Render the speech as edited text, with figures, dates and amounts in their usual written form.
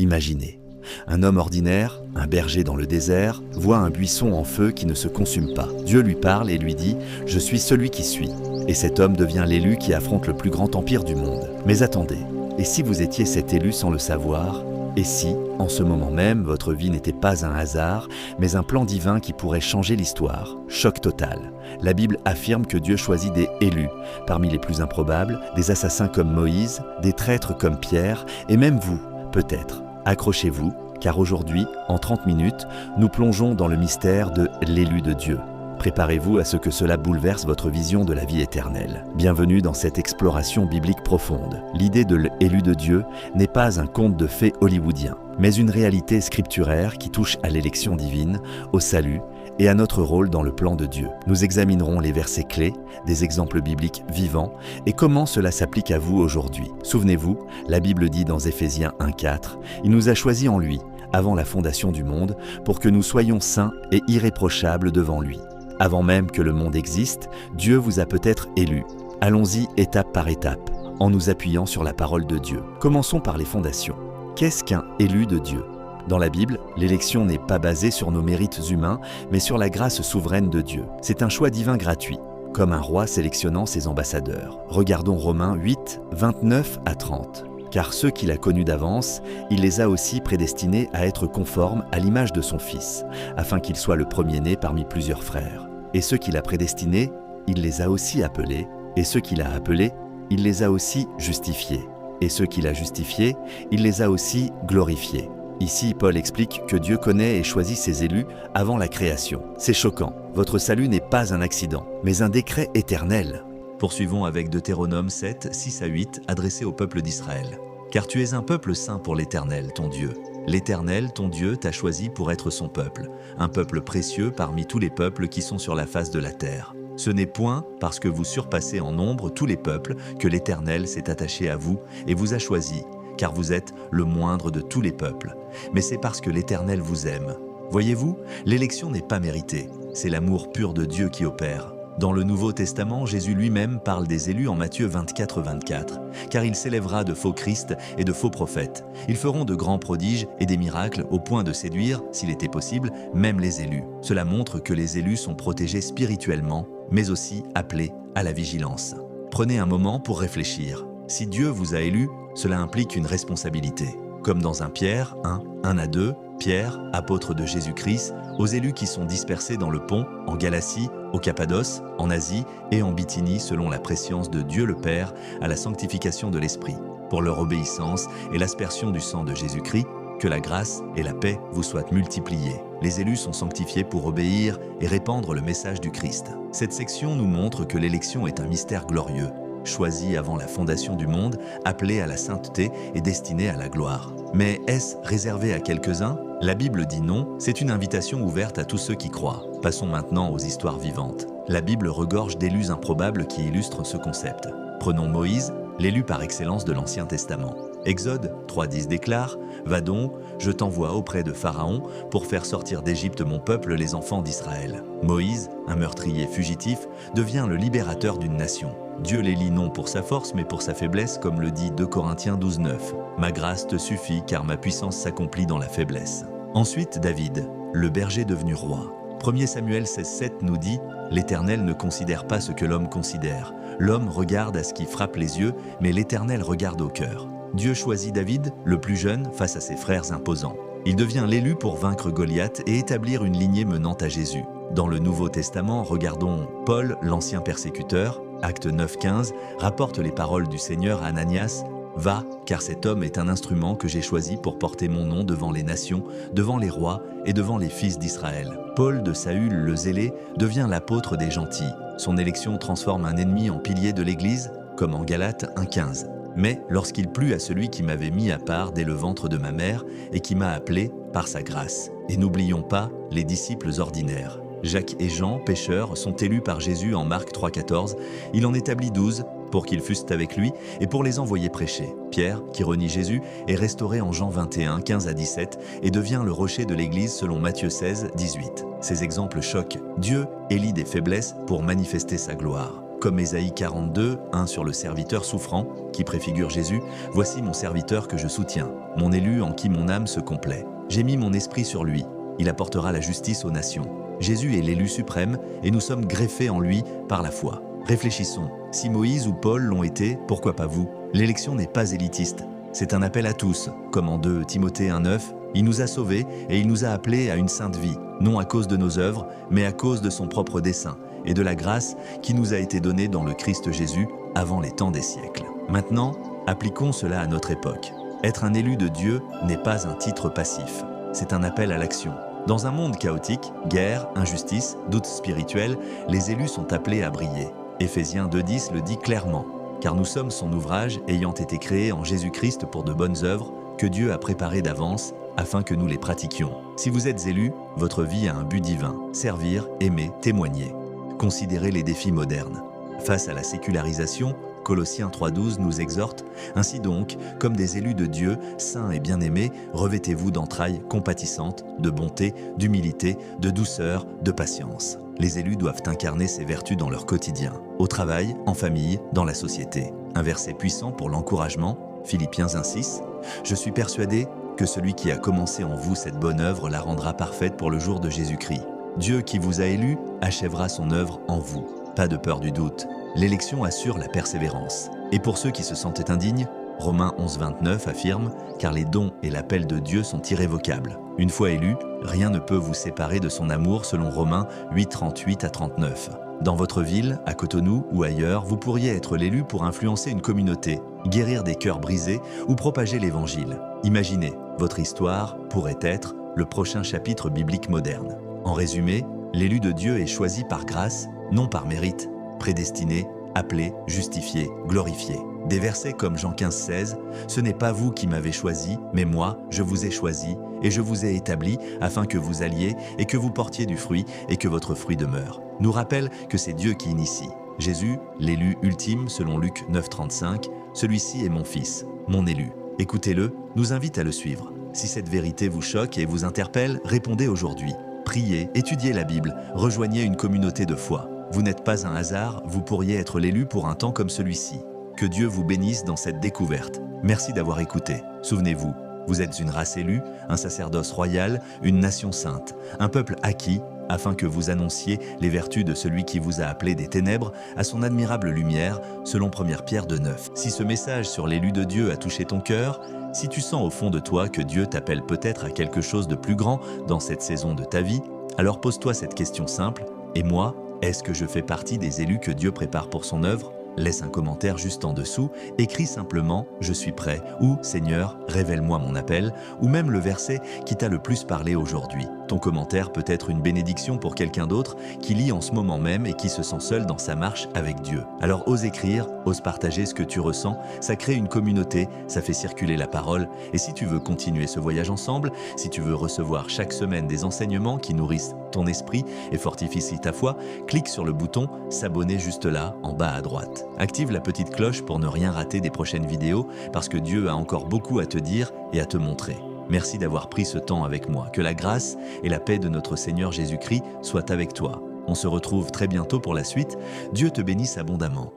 Imaginez, un homme ordinaire, un berger dans le désert, voit un buisson en feu qui ne se consume pas. Dieu lui parle et lui dit « Je suis celui qui suis ». Et cet homme devient l'élu qui affronte le plus grand empire du monde. Mais attendez, et si vous étiez cet élu sans le savoir ? Et si, en ce moment même, votre vie n'était pas un hasard, mais un plan divin qui pourrait changer l'histoire? Choc total. La Bible affirme que Dieu choisit des élus, parmi les plus improbables, des assassins comme Moïse, des traîtres comme Pierre, et même vous, peut-être. Accrochez-vous, car aujourd'hui, en 30 minutes, nous plongeons dans le mystère de l'élu de Dieu. Préparez-vous à ce que cela bouleverse votre vision de la vie éternelle. Bienvenue dans cette exploration biblique profonde. L'idée de l'élu de Dieu n'est pas un conte de fées hollywoodien, mais une réalité scripturaire qui touche à l'élection divine, au salut et à notre rôle dans le plan de Dieu. Nous examinerons les versets clés, des exemples bibliques vivants et comment cela s'applique à vous aujourd'hui. Souvenez-vous, la Bible dit dans Éphésiens 1,4 « Il nous a choisis en lui, avant la fondation du monde, pour que nous soyons saints et irréprochables devant lui. » Avant même que le monde existe, Dieu vous a peut-être élu. Allons-y étape par étape, en nous appuyant sur la parole de Dieu. Commençons par les fondations. Qu'est-ce qu'un élu de Dieu ? Dans la Bible, l'élection n'est pas basée sur nos mérites humains, mais sur la grâce souveraine de Dieu. C'est un choix divin gratuit, comme un roi sélectionnant ses ambassadeurs. Regardons Romains 8, 29 à 30. Car ceux qu'il a connus d'avance, il les a aussi prédestinés à être conformes à l'image de son Fils, afin qu'il soit le premier-né parmi plusieurs frères. Et ceux qu'il a prédestinés, il les a aussi appelés, et ceux qu'il a appelés, il les a aussi justifiés. Et ceux qu'il a justifiés, il les a aussi glorifiés. Ici, Paul explique que Dieu connaît et choisit ses élus avant la création. C'est choquant, votre salut n'est pas un accident, mais un décret éternel. Poursuivons avec Deutéronome 7, 6 à 8, adressé au peuple d'Israël. « Car tu es un peuple saint pour l'Éternel, ton Dieu. L'Éternel, ton Dieu, t'a choisi pour être son peuple, un peuple précieux parmi tous les peuples qui sont sur la face de la terre. Ce n'est point parce que vous surpassez en nombre tous les peuples que l'Éternel s'est attaché à vous et vous a choisi, car vous êtes le moindre de tous les peuples. Mais c'est parce que l'Éternel vous aime. Voyez-vous, l'élection n'est pas méritée, c'est l'amour pur de Dieu qui opère. Dans le Nouveau Testament, Jésus lui-même parle des élus en Matthieu 24, 24. « Car il s'élèvera de faux Christ et de faux prophètes. Ils feront de grands prodiges et des miracles au point de séduire, s'il était possible, même les élus. » Cela montre que les élus sont protégés spirituellement, mais aussi appelés à la vigilance. Prenez un moment pour réfléchir. Si Dieu vous a élu, cela implique une responsabilité. Comme dans 1 Pierre 1 à 2, Pierre, apôtre de Jésus-Christ, aux élus qui sont dispersés dans le Pont, en Galatie, au Cappadoce, en Asie et en Bithynie selon la prescience de Dieu le Père à la sanctification de l'Esprit, pour leur obéissance et l'aspersion du sang de Jésus-Christ, que la grâce et la paix vous soient multipliées. Les élus sont sanctifiés pour obéir et répandre le message du Christ. Cette section nous montre que l'élection est un mystère glorieux, choisi avant la fondation du monde, appelé à la sainteté et destiné à la gloire. Mais est-ce réservé à quelques-uns ? La Bible dit non, c'est une invitation ouverte à tous ceux qui croient. Passons maintenant aux histoires vivantes. La Bible regorge d'élus improbables qui illustrent ce concept. Prenons Moïse, l'élu par excellence de l'Ancien Testament. Exode 3,10 déclare « Va donc, je t'envoie auprès de Pharaon pour faire sortir d'Égypte mon peuple, les enfants d'Israël. » Moïse, un meurtrier fugitif, devient le libérateur d'une nation. Dieu l'élit non pour sa force mais pour sa faiblesse, comme le dit 2 Corinthiens 12,9. « Ma grâce te suffit car ma puissance s'accomplit dans la faiblesse. » Ensuite David, le berger devenu roi. 1 Samuel 16,7 nous dit « L'Éternel ne considère pas ce que l'homme considère. L'homme regarde à ce qui frappe les yeux, mais l'Éternel regarde au cœur. » Dieu choisit David, le plus jeune, face à ses frères imposants. Il devient l'élu pour vaincre Goliath et établir une lignée menant à Jésus. Dans le Nouveau Testament, regardons Paul, l'ancien persécuteur, Acte 9,15, rapporte les paroles du Seigneur à Ananias. « Va, car cet homme est un instrument que j'ai choisi pour porter mon nom devant les nations, devant les rois et devant les fils d'Israël. » Paul de Saül le zélé devient l'apôtre des gentils. Son élection transforme un ennemi en pilier de l'Église, comme en Galates 1,15. Mais lorsqu'il plut à celui qui m'avait mis à part dès le ventre de ma mère et qui m'a appelé par sa grâce. Et n'oublions pas les disciples ordinaires. Jacques et Jean, pécheurs, sont élus par Jésus en Marc 3,14. Il en établit 12 pour qu'ils fussent avec lui et pour les envoyer prêcher. Pierre, qui renie Jésus, est restauré en Jean 21, 15 à 17 et devient le rocher de l'Église selon Matthieu 16, 18. Ces exemples choquent. Dieu élit des faiblesses pour manifester sa gloire. Comme Ésaïe 42, 1 sur le serviteur souffrant, qui préfigure Jésus, « Voici mon serviteur que je soutiens, mon élu en qui mon âme se complaît. J'ai mis mon esprit sur lui, il apportera la justice aux nations. » Jésus est l'élu suprême et nous sommes greffés en lui par la foi. Réfléchissons, si Moïse ou Paul l'ont été, pourquoi pas vous? L'élection n'est pas élitiste, c'est un appel à tous, comme en 2 Timothée 1,9, il nous a sauvés et il nous a appelés à une sainte vie, non à cause de nos œuvres, mais à cause de son propre dessein et de la grâce qui nous a été donnée dans le Christ Jésus avant les temps des siècles. Maintenant, appliquons cela à notre époque. Être un élu de Dieu n'est pas un titre passif, c'est un appel à l'action. Dans un monde chaotique, guerre, injustice, doutes spirituels, les élus sont appelés à briller. Éphésiens 2,10 le dit clairement, car nous sommes son ouvrage ayant été créé en Jésus-Christ pour de bonnes œuvres que Dieu a préparées d'avance afin que nous les pratiquions. Si vous êtes élu, votre vie a un but divin, servir, aimer, témoigner. Considérez les défis modernes. Face à la sécularisation, Colossiens 3,12 nous exhorte « Ainsi donc, comme des élus de Dieu, saints et bien-aimés, revêtez-vous d'entrailles compatissantes, de bonté, d'humilité, de douceur, de patience. » Les élus doivent incarner ces vertus dans leur quotidien, au travail, en famille, dans la société. Un verset puissant pour l'encouragement, Philippiens 1,6 « Je suis persuadé que celui qui a commencé en vous cette bonne œuvre la rendra parfaite pour le jour de Jésus-Christ. Dieu qui vous a élus achèvera son œuvre en vous. Pas de peur du doute. L'élection assure la persévérance. Et pour ceux qui se sentaient indignes, Romains 11,29 affirme « Car les dons et l'appel de Dieu sont irrévocables. Une fois élu, rien ne peut vous séparer de son amour selon Romains 8,38 à 39. » Dans votre ville, à Cotonou ou ailleurs, vous pourriez être l'élu pour influencer une communauté, guérir des cœurs brisés ou propager l'Évangile. Imaginez, votre histoire pourrait être le prochain chapitre biblique moderne. En résumé, l'élu de Dieu est choisi par grâce, non par mérite, prédestiné, appelé, justifié, glorifié. Des versets comme Jean 15,16 « Ce n'est pas vous qui m'avez choisi, mais moi, je vous ai choisi, et je vous ai établi afin que vous alliez et que vous portiez du fruit et que votre fruit demeure. » nous rappelle que c'est Dieu qui initie. Jésus, l'élu ultime selon Luc 9,35 « Celui-ci est mon fils, mon élu. » Écoutez-le, nous invite à le suivre. Si cette vérité vous choque et vous interpelle, répondez aujourd'hui. Priez, étudiez la Bible, rejoignez une communauté de foi. Vous n'êtes pas un hasard, vous pourriez être l'élu pour un temps comme celui-ci. Que Dieu vous bénisse dans cette découverte. Merci d'avoir écouté. Souvenez-vous, vous êtes une race élue, un sacerdoce royal, une nation sainte, un peuple acquis, afin que vous annonciez les vertus de celui qui vous a appelé des ténèbres à son admirable lumière, selon 1 Pierre 2,9. Si ce message sur l'élu de Dieu a touché ton cœur, si tu sens au fond de toi que Dieu t'appelle peut-être à quelque chose de plus grand dans cette saison de ta vie, alors pose-toi cette question simple. Et moi, est-ce que je fais partie des élus que Dieu prépare pour son œuvre? Laisse un commentaire juste en dessous, écris simplement « Je suis prêt » ou « Seigneur, révèle-moi mon appel » ou même le verset qui t'a le plus parlé aujourd'hui. Ton commentaire peut être une bénédiction pour quelqu'un d'autre qui lit en ce moment même et qui se sent seul dans sa marche avec Dieu. Alors ose écrire, ose partager ce que tu ressens, ça crée une communauté, ça fait circuler la parole. Et si tu veux continuer ce voyage ensemble, si tu veux recevoir chaque semaine des enseignements qui nourrissent ton esprit et fortifient ta foi, clique sur le bouton « S'abonner » juste là, en bas à droite. Active la petite cloche pour ne rien rater des prochaines vidéos parce que Dieu a encore beaucoup à te dire et à te montrer. Merci d'avoir pris ce temps avec moi. Que la grâce et la paix de notre Seigneur Jésus-Christ soient avec toi. On se retrouve très bientôt pour la suite. Dieu te bénisse abondamment.